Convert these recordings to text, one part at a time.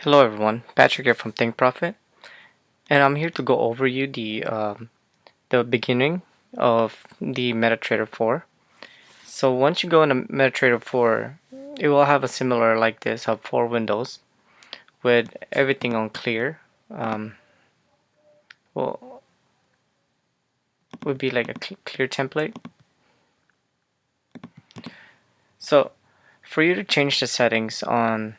Hello everyone, Patrick here from Think Profit, and I'm here to go over you the beginning of the MetaTrader 4. So once you go into MetaTrader 4, it will have a similar like this, have four windows with everything on clear. Um, well, would be like a clear template. So for you to change the settings on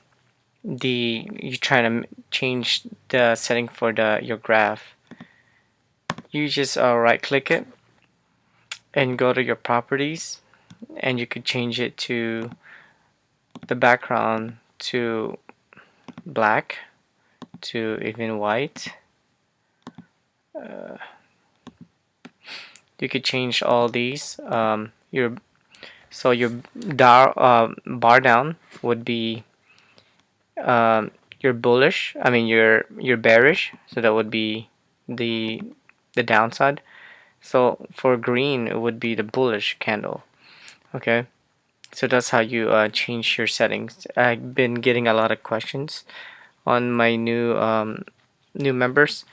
you trying to change the setting for the your graph, you just right click it and go to your properties, and you could change it to the background to black, to even white. You could change all these. Your bar down would be your bullish. I mean your bearish. So that would be the the downside. So for green, it would be the bullish candle. Okay. So that's how you change your settings. I've been getting a lot of questions on my new members.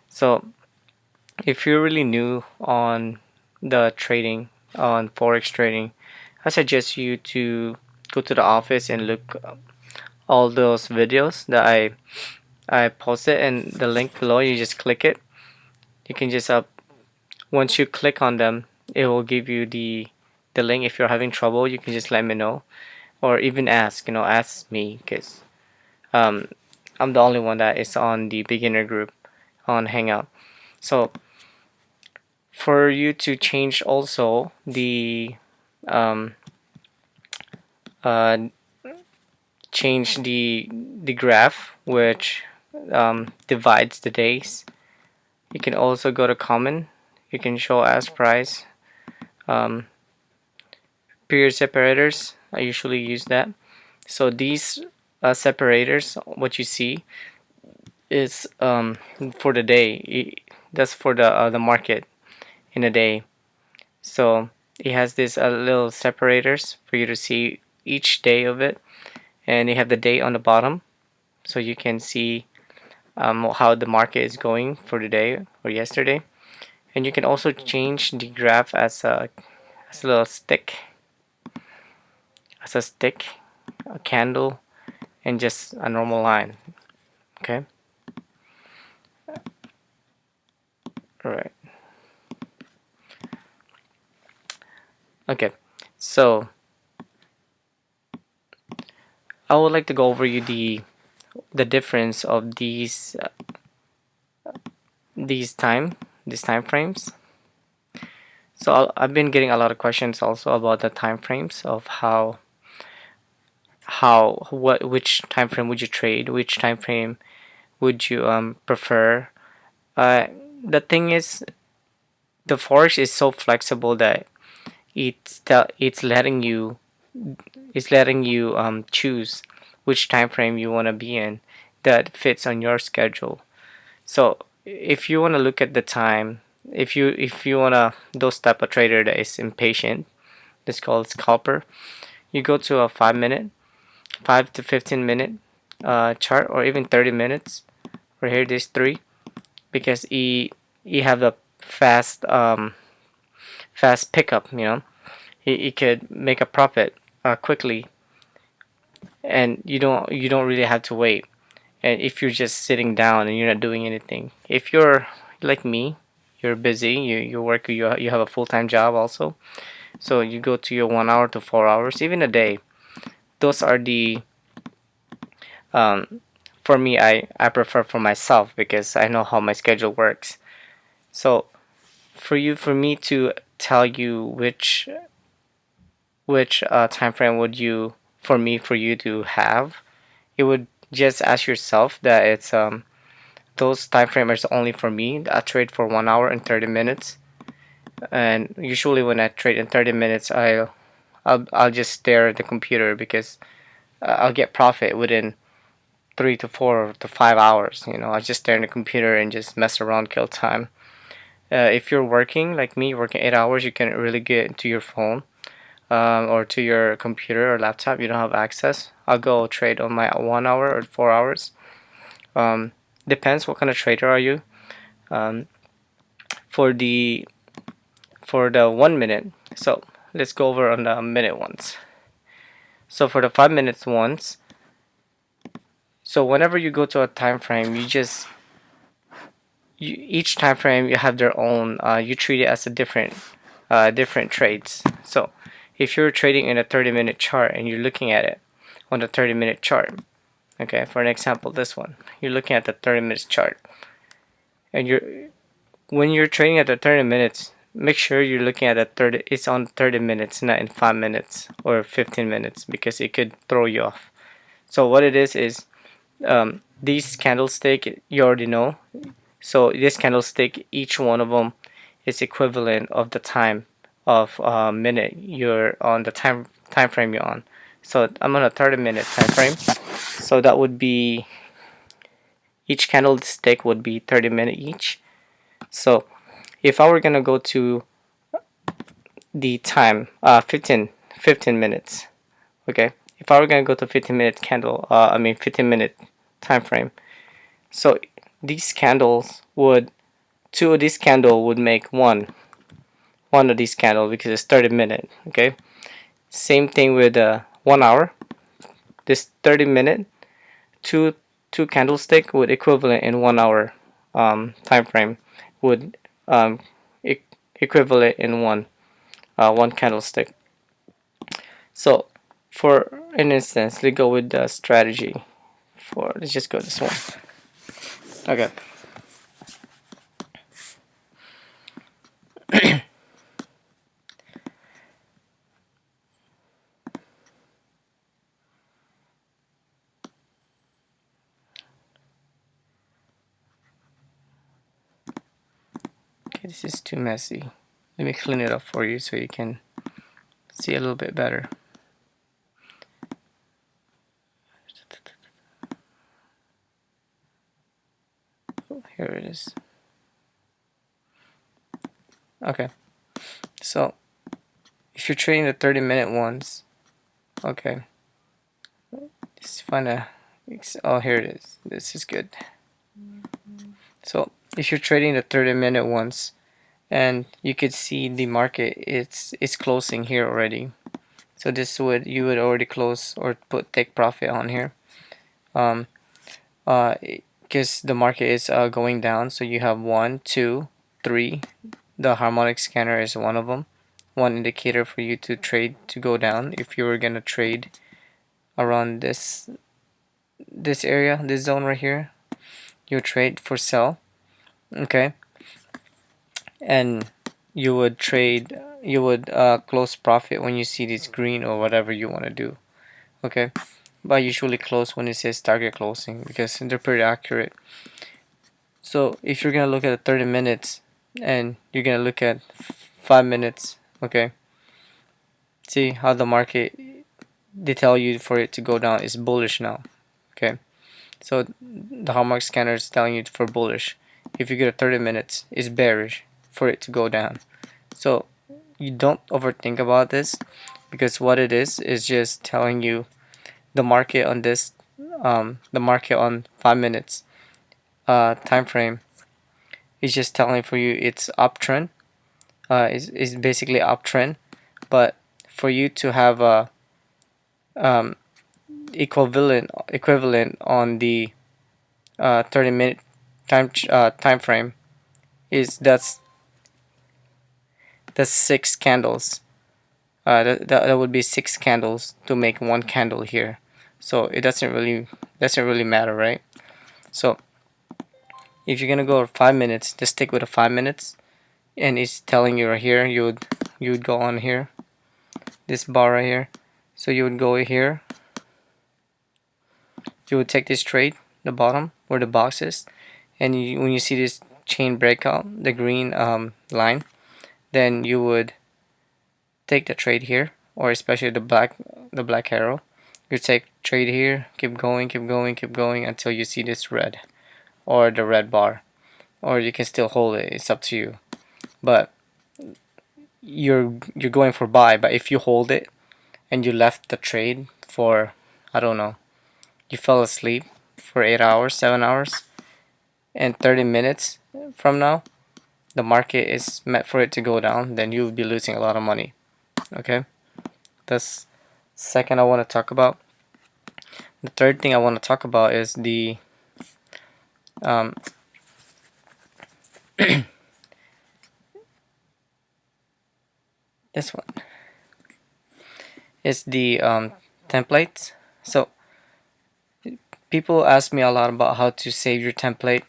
So if you're really new on the trading, on forex trading, I suggest you to go to the office and look all those videos that I posted, and the link below. You just click it. You can just once you click on them, it will give you the link. If you're having trouble, you can just let me know, or even ask me, because um, I'm the only one that is on the beginner group on Hangout. So for you to change also um, uh, change the graph, which divides the days. You can also go to common. You can show as price, um, period separators. I usually use that. So these separators, what you see is for the day. That's for the market in a day. So it has this little separators for you to see each day of it, and you have the date on the bottom, so you can see how the market is going for today or yesterday. And you can also change the graph as a little stick, a candle, and just a normal line. Okay. All right. Okay. So I would like to go over you the difference of these these time frames. So I've been getting a lot of questions also about the time frames of which time frame would you trade, which time frame would you prefer. Uh, the thing is, the forex is so flexible that it's letting you choose which time frame you want to be in that fits on your schedule. So if you want to look at the time, if you want to those type of trader that is impatient, this called scalper, you go to a 5 minute, 5 to 15 minute chart, or even 30 minutes. Or here this three, because he have a fast pickup. He could make a profit quickly, and you don't really have to wait. And if you're just sitting down and you're not doing anything, if you're like me, you're busy, you work, you have a full-time job also, so you go to your 1 hour to 4 hours, even a day. Those are the um, for me, I prefer for myself because I know how my schedule works. So for me to tell you which time frame would you for you to have, it would just ask yourself that it's those time frame is only for me. I trade for 1 hour and 30 minutes, and usually when I trade in 30 minutes, I'll just stare at the computer, because I'll get profit within 3 to 4 to 5 hours. I just stare at the computer and just mess around, kill time. If you're working like me, working 8 hours, you can really get to your phone, or to your computer or laptop. You don't have access. I'll go trade on my 1 hour or 4 hours. Depends what kind of trader are you. um, for the 1 minute, so let's go over on the minute ones. So for the 5 minutes ones, so whenever you go to a time frame, each time frame you have their own, you treat it as a different trades. So if you're trading in a 30-minute chart and you're looking at it on the 30-minute chart, okay, for an example, this one, you're looking at the 30 minutes chart, and when you're trading at the 30 minutes, make sure you're looking at the 30, it's on 30 minutes, not in 5 minutes or 15 minutes, because it could throw you off. So what it is these candlestick, you already know. So this candlestick, each one of them is equivalent of the time of minute you're on, the time frame you're on. So I'm on a 30-minute time frame, so that would be, each candlestick would be 30 minutes each. So if I were gonna go to the time, 15 minutes, okay, if I were gonna go to 15-minute candle, 15-minute time frame, so these candles would, two of these candle would make one of these candle, because it's 30 minute. Okay, same thing with 1 hour. This 30 minute, two candlestick would equivalent in 1 hour time frame, would e equivalent in one candlestick. So for an instance, let's go with the strategy. Let's just go this one. Okay. Okay, this is too messy. Let me clean it up for you so you can see a little bit better. Oh, here it is. Okay, so if you're trading the 30-minute ones, okay, just find a, oh, here it is. This is good. So if you're trading the 30-minute ones, and you could see the market, it's closing here already. So this would, you would already close or take profit on here, because the market is going down. So you have 1, 2, 3. The harmonic scanner is one of them, one indicator for you to trade to go down. If you were gonna trade around this area, this zone right here, you trade for sell. Okay, and you would close profit when you see this green or whatever you want to do. Okay, but I usually close when it says target closing, because they're pretty accurate. So if you're gonna look at 30 minutes and you're gonna look at 5 minutes, okay, see how the market, they tell you for it to go down is bullish now. Okay, so the hallmark scanner is telling you for bullish. If you get a 30 minutes, it's bearish for it to go down. So you don't overthink about this, because what it is just telling you the market on this, the market on 5 minutes time frame is just telling for you it's uptrend. Is basically uptrend, but for you to have a equivalent on the 30-minute time frame, is that's 6 candles. That would be 6 candles to make one candle here. So it doesn't really matter, right? So if you're gonna go 5 minutes, just stick with the 5 minutes, and it's telling you right here, you would go on here, this bar right here. So you would go here, you would take this trade, the bottom where the box is, and when you see this chain breakout, the green line, then you would take the trade here, or especially the black arrow. You take trade here, keep going, keep going, keep going until you see this red, or the red bar, or you can still hold it. It's up to you. But you're going for buy. But if you hold it and you left the trade for, I don't know, you fell asleep for 8 hours, 7 hours, and 30 minutes from now, the market is meant for it to go down, then you'll be losing a lot of money. Okay, that's second I want to talk about. The third thing I want to talk about is the um, this one is the templates. So people ask me a lot about how to save your template,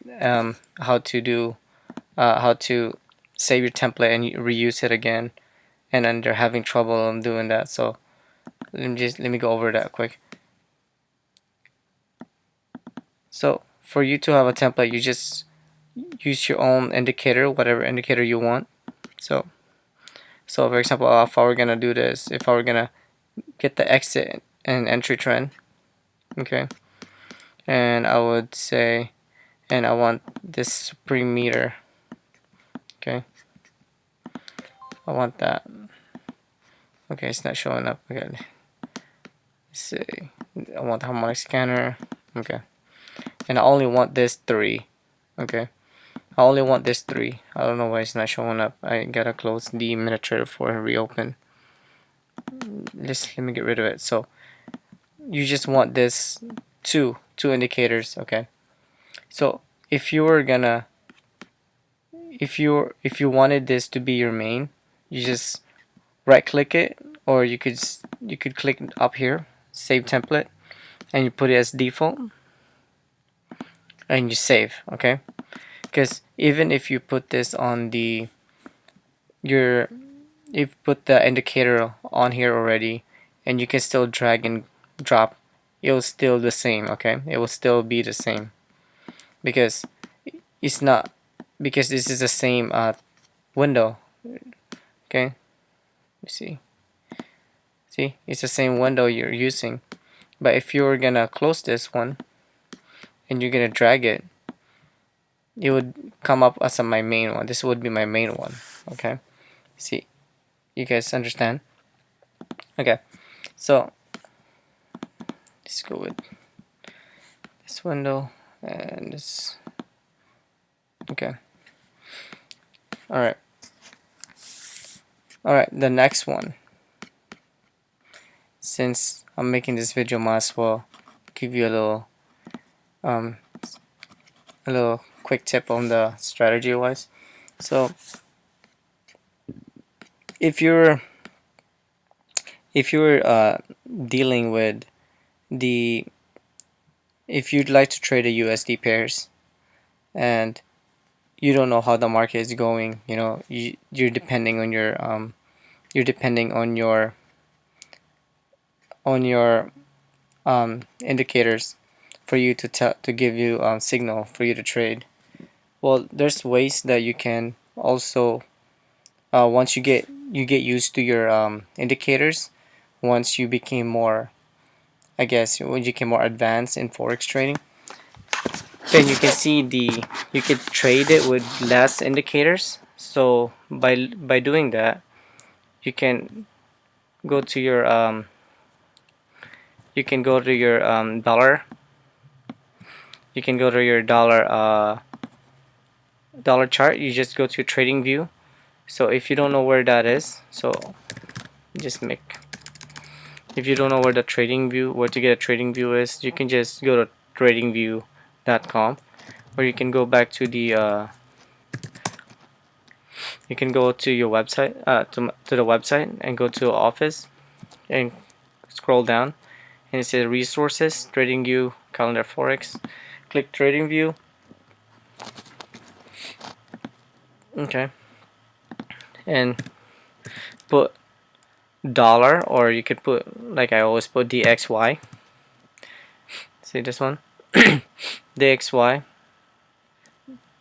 how to save your template and reuse it again, and then they're having trouble doing that. So let me go over that quick. So for you to have a template, you just use your own indicator, whatever indicator you want. So for example, if I were gonna do this, if I were gonna get the exit and entry trend, okay, and I would say, and I want this supreme meter, okay, I want that. Okay, it's not showing up. Okay, let's see, I want the harmonic scanner. Okay, and I only want this 3. Okay, I only want this 3. I don't know why it's not showing up. I gotta close the MetaTrader 4 and reopen. Let me get rid of it. So you just want this two indicators. Okay, so if you were gonna, if you wanted this to be your main, you just right click it, or you could click up here, save template, and you put it as default, and you save. Okay, because even if you put this on the your if you put the indicator on here already, and you can still drag and drop, it will still the same. Okay, it will still be the same, because it's not, because this is the same window. Okay, you see it's the same window you're using. But if you're gonna close this one and you're gonna drag it, it would come up as my main one. This would be my main one. Okay, see, you guys understand? Okay, so let's go with this window and this. Okay, all right, the next one, since I'm making this video, might as well give you um a little quick tip on the strategy wise. So if you're dealing with the, if you'd like to trade a USD pairs and you don't know how the market is going, you know, you're depending on your indicators for you to give you signal for you to trade. Well, there's ways that you can also, once you get used to your indicators, once you became more, I guess, when you became more advanced in forex trading, then you can see you could trade it with less indicators. So by doing that, you can go to your dollar. You can go to your dollar chart. You just go to trading view. So if you don't know where that is, so just make, if you don't know where the trading view, where to get a trading view is, you can just go to tradingview.com, or you can go back to the you can go to your website, to the website, and go to office and scroll down, and it says resources, trading view, calendar forex. Click trading view. Okay, and put dollar, or you could put, like I always put, DXY. See this one? DXY.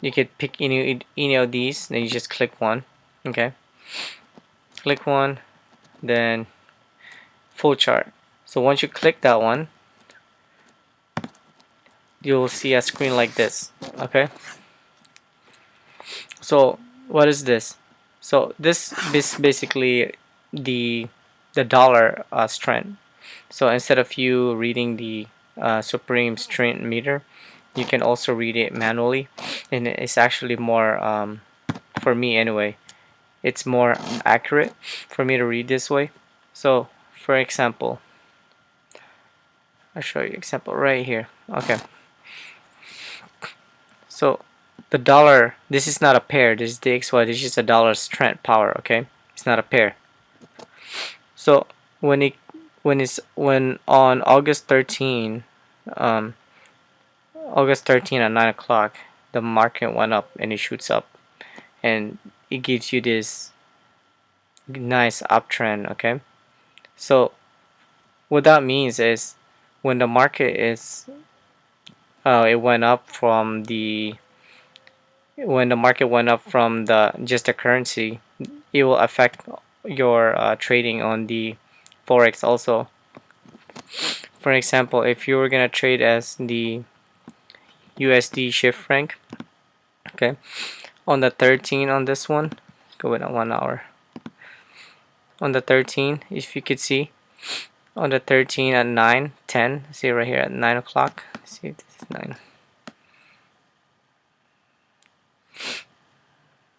You could pick any of these, then you just click one. Okay, click one, then full chart. So once you click that one, you'll see a screen like this. Okay, so what is this? So this is basically the dollar strength. So instead of you reading the Supreme Strength Meter. You can also read it manually, and it's actually more, for me anyway, it's more accurate for me to read this way. So for example, I'll show you example right here. Okay, so the dollar, this is not a pair, this is DXY, this is a dollar strength power. Okay, it's not a pair. So when it when on August 13, um, August 13 at 9 o'clock, the market went up and it shoots up, and it gives you this nice uptrend. Okay, so what that means is when the market is it went up from the when the market went up from the just the currency, it will affect your trading on the forex also. For example, if you were gonna trade as the USD shift franc, okay, on the 13 on this one, go with a 1 hour. On the 13, if you could see, on the 13 at 9:10, see right here at 9 o'clock, see if this is 9.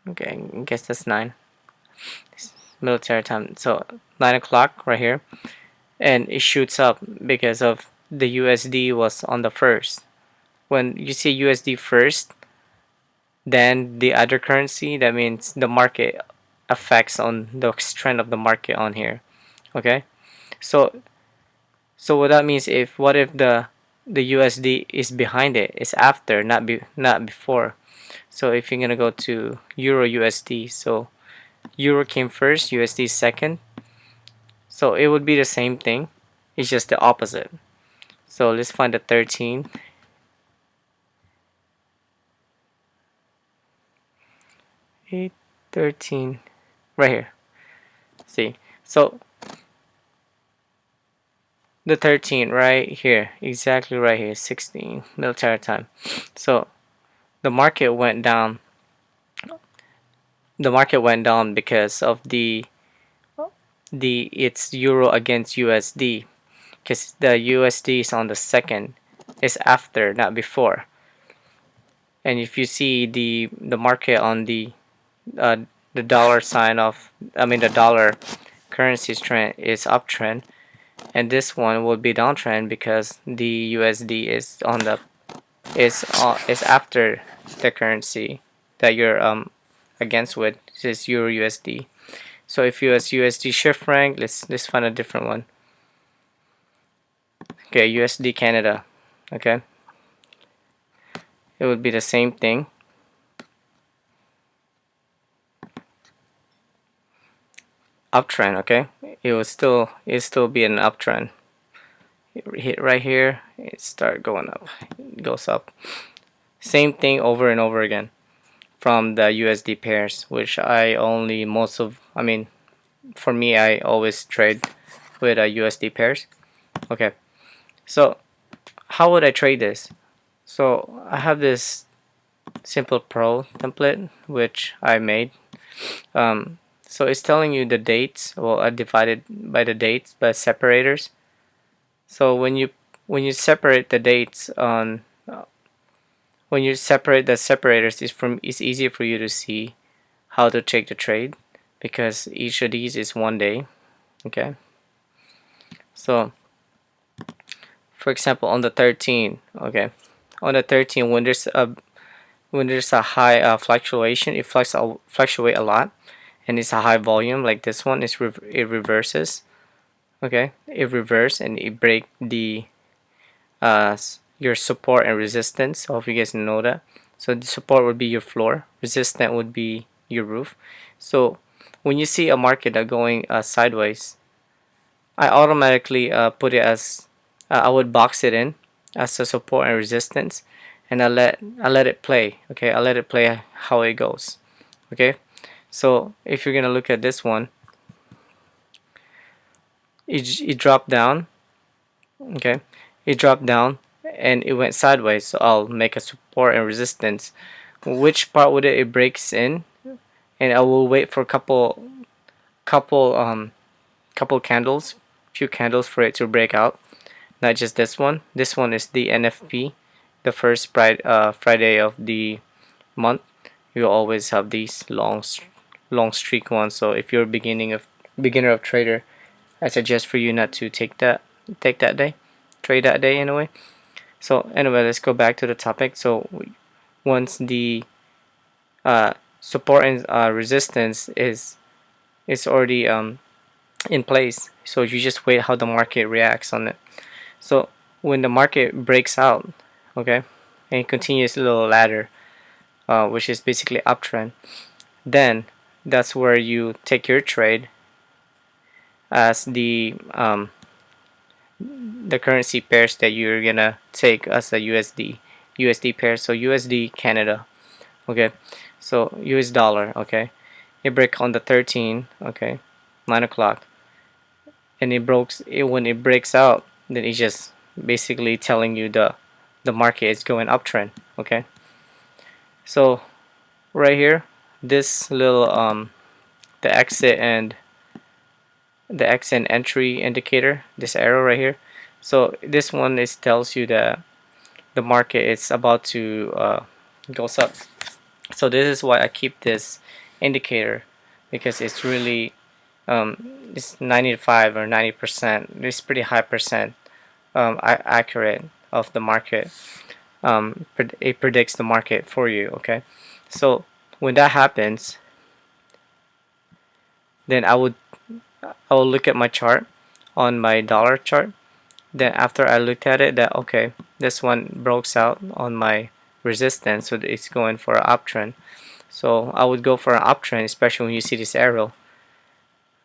Okay, I guess that's 9. It's military time. So 9 o'clock right here, and it shoots up because of the USD was on the first. When you see USD first, then the other currency, that means the market affects on the trend of the market on here. Okay, so what that means, if what if the USD is behind it, it's after, not before. So if you're gonna go to Euro USD, so Euro came first, USD second, so it would be the same thing, it's just the opposite. So let's find the 13. 8, 13, right here. See, so the 13 right here, exactly right here, 16 military time. So the market went down. The market went down because of the it's euro against USD, because the USD is on the second, it's after, not before. And if you see the market on uh, the dollar sign of, I mean the dollar currency trend is uptrend, and this one will be downtrend because the USD is on the is after the currency that you're against with, this is Euro USD. So if USD shift franc, let's find a different one. Okay, USD Canada. Okay, it would be the same thing. Uptrend. Okay, it still be an uptrend. Hit right here, it start going up, it goes up. Same thing over and over again from the USD pairs, which I mean, for me, I always trade with USD pairs. Okay, so how would I trade this? So I have this Simple Pro template which I made. So it's telling you the dates. Well, I divided by the dates by separators. So when you separate the dates on when you separate the separators, it's easier for you to see how to take the trade, because each of these is 1 day. Okay, so for example on the 13, okay, on the 13, when there's a high fluctuation, it fluctuate a lot, and it's a high volume like this one, it reverses. Okay, it reverse and it break the your support and resistance. I hope you guys know that. So the support would be your floor, resistance would be your roof. So when you see a market going sideways, I automatically put it as I would box it in as a support and resistance, and I let it play. Okay, I let it play how it goes. Okay, so if you're gonna look at this one, it dropped down. Okay, it dropped down and it went sideways, so I'll make a support and resistance. Which part would it breaks in, and I will wait for a couple candles, few candles for it to break out. not just this one. This one is the NFP, the first Friday of the month. You always have these long streak ones. So if you're beginner of trader, I suggest for you not to take that day, trade that day anyway. So anyway, let's go back to the topic. So once the support and resistance is already in place, so you just wait how the market reacts on it. So when the market breaks out, okay, and continues a little ladder, which is basically uptrend, then that's where you take your trade as the currency pairs that you're gonna take as a USD pair. So USD Canada, okay, so US dollar, okay, it break on the 13, okay, 9 o'clock, and when it breaks out, then it's just basically telling you the market is going uptrend, okay. So right here, this little the exit and entry indicator, this arrow right here, so this one is tells you that the market is about to goes up. So this is why I keep this indicator, because it's really it's 95 or 90%. It's pretty high percent accurate of the market. It predicts the market for you, okay. So when that happens, then I will look at my chart on my dollar chart. Then after I looked at it, that okay, this one broke out on my resistance, so it's going for an uptrend. So I would go for an uptrend, especially when you see this arrow.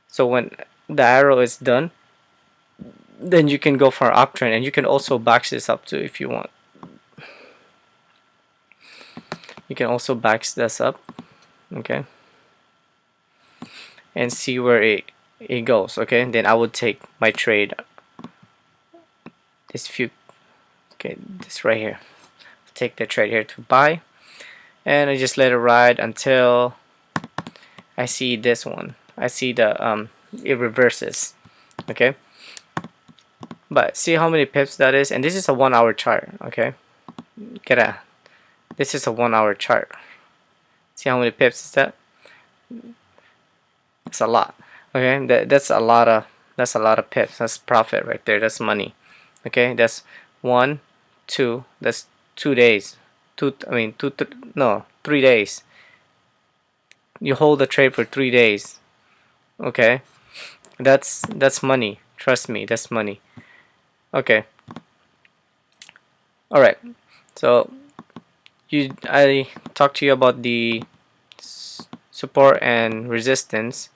So when the arrow is done, then you can go for an uptrend, and you can also box this up too if you want. You can also box this up, okay, and see where it goes, okay. Then I would take my trade, this few, okay, this right here, take the trade here to buy, and I just let it ride until I see this one. I see the it reverses, okay. But see how many pips that is, and this is a 1 hour chart, okay. This is a 1 hour chart. See how many pips is that? It's a lot, okay. That's a lot of pips. That's profit right there. That's money, okay. That's 1, 2. That's 2 days. No, 3 days. You hold the trade for 3 days, okay. That's money. Trust me, that's money. Okay. All right. So I talked to you about the support and resistance.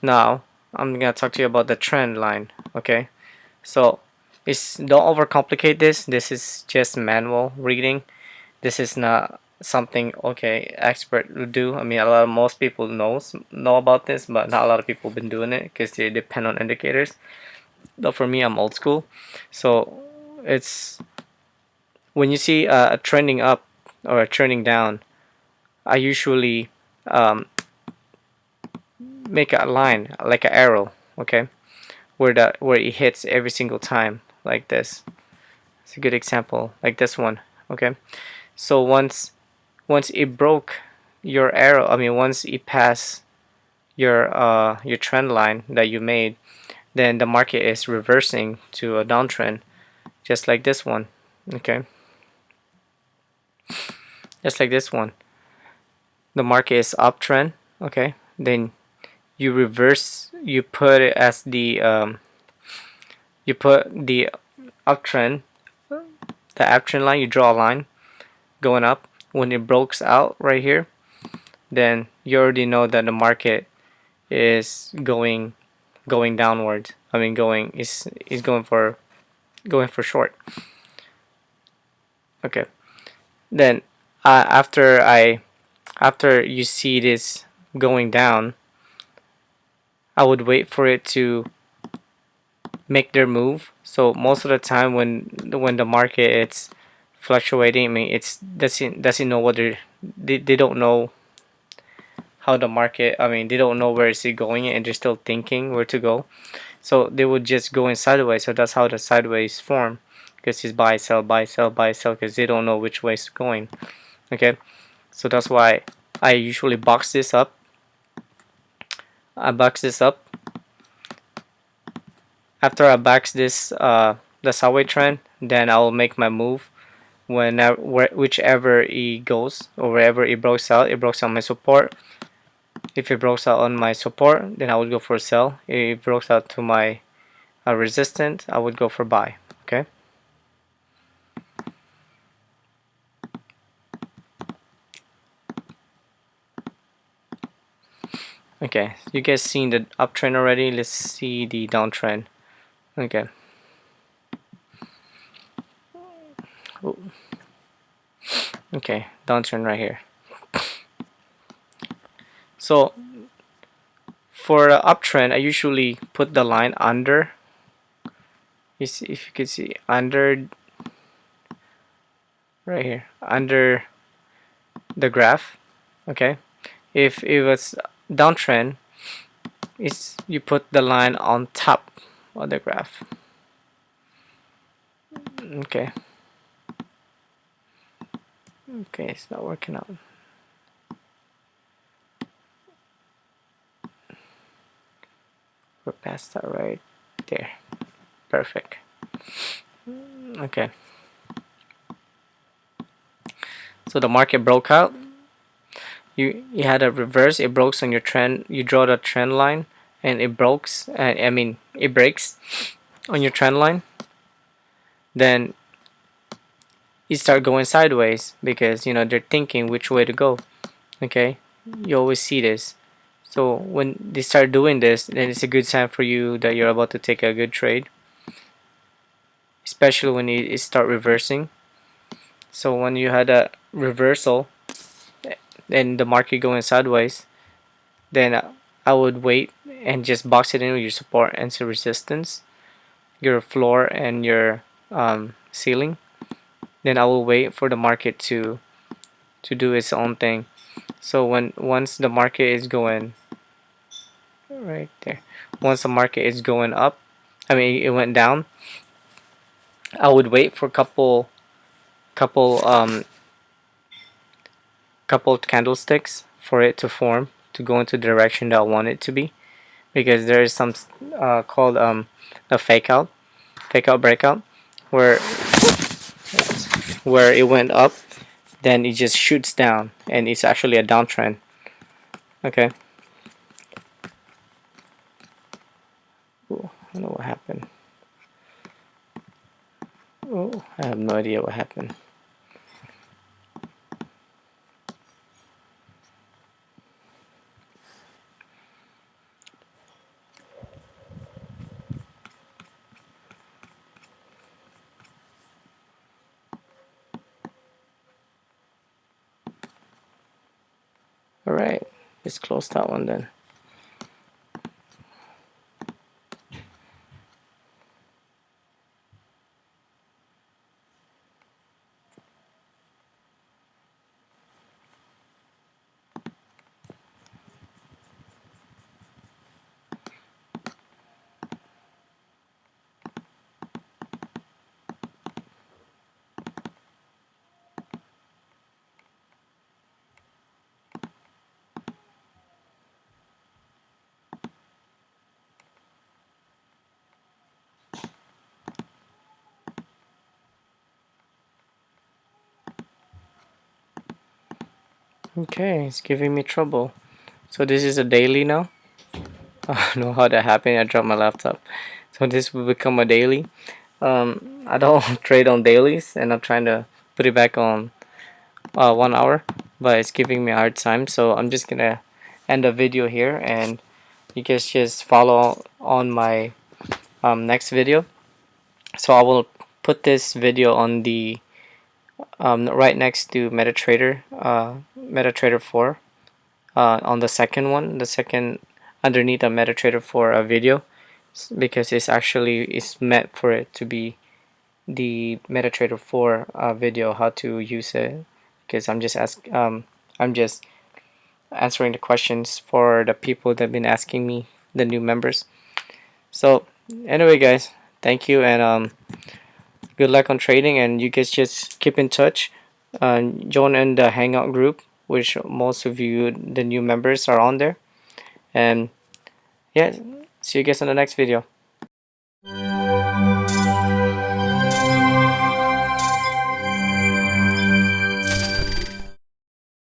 Now I'm gonna talk to you about the trend line. Okay. So don't overcomplicate this. This is just manual reading. This is not something, okay, expert would do. I mean, most people know about this, but not a lot of people been doing it because they depend on indicators. But for me, I'm old school, so it's when you see a trending up or a trending down, I usually make a line like an arrow, okay, where it hits every single time like this. It's a good example, like this one, okay. So once it broke your arrow, I mean once it passed your trend line that you made, then the market is reversing to a downtrend, just like this one, okay. Just like this one, the market is uptrend, okay. Then you reverse, you put it as you put the uptrend, the uptrend line, you draw a line going up. When it breaks out right here, then you already know that the market is going downward. I mean is going for short. Okay. Then after you see this going down, I would wait for it to make their move. So most of the time when the market it's fluctuating, I mean it's doesn't know what they don't know how the market, I mean they don't know where is it going, and they're still thinking where to go. so they would just go in sideways. So that's how the sideways form, because it's buy sell buy sell buy sell, because they don't know which way it's going. Okay, so that's why I usually box this up. I box this up. After I box this the sideways trend, then I will make my move whenever whichever it goes, or wherever it breaks out. It breaks out my support. If it breaks out on my support, then I would go for sell. If it breaks out to my resistance, I would go for buy. Okay. Okay, you guys seen the uptrend already. Let's see the downtrend. Okay. Ooh. Okay, downtrend right here. So for the uptrend, I usually put the line under. You see, if you can see, under right here, under the graph. Okay. If it was downtrend, is you put the line on top of the graph. Okay. Okay, it's not working out. We're past that right there. Perfect. Okay. So the market broke out. You had a reverse. It broke on your trend. You draw the trend line, and it breaks. I mean, it breaks on your trend line. Then you start going sideways, because you know they're thinking which way to go. Okay, you always see this. So when they start doing this, then it's a good sign for you that you're about to take a good trade, especially when it start reversing. So when you had a reversal and the market going sideways, then I would wait and just box it in with your support and some resistance, your floor and your ceiling. Then I will wait for the market to do its own thing. So once the market is going right there, once the market is going up, I mean it went down, I would wait for couple couple candlesticks for it to form, to go into the direction that I want it to be, because there is some called a fake out breakout, where it went up, then it just shoots down, and it's actually a downtrend. Okay. Ooh, I don't know what happened. Oh, I have no idea what happened. Alright, let's close that one then. Okay, it's giving me trouble. So this is a daily now. I don't know how that happened. I dropped my laptop. So this will become a daily. I don't trade on dailies, and I'm trying to put it back on 1 hour, but it's giving me a hard time. So I'm just gonna end the video here, and you guys just follow on my next video. So I will put this video on the right next to MetaTrader 4, on the second one, the second underneath a MetaTrader 4 video, because it's meant for it to be the MetaTrader 4 video, how to use it, because I'm just answering the questions for the people that have been asking me, the new members. So Anyway, guys, thank you, and good luck on trading, and you guys just keep in touch. Join in the Hangout group, which most of you, the new members, are on there. And yeah, see you guys in the next video.